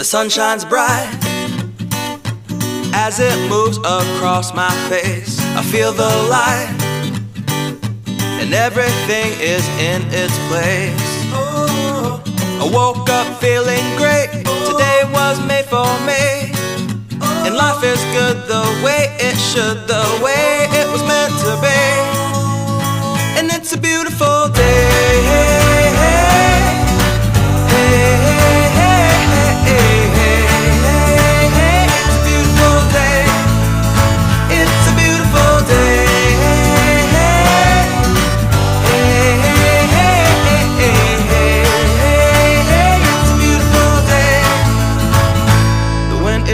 The sun shines bright as it moves across my face. I feel the light and everything is in its place. I woke up feeling great. Today was made for me, and life is good the way it should, the way it was meant to be. And it's a beautiful day.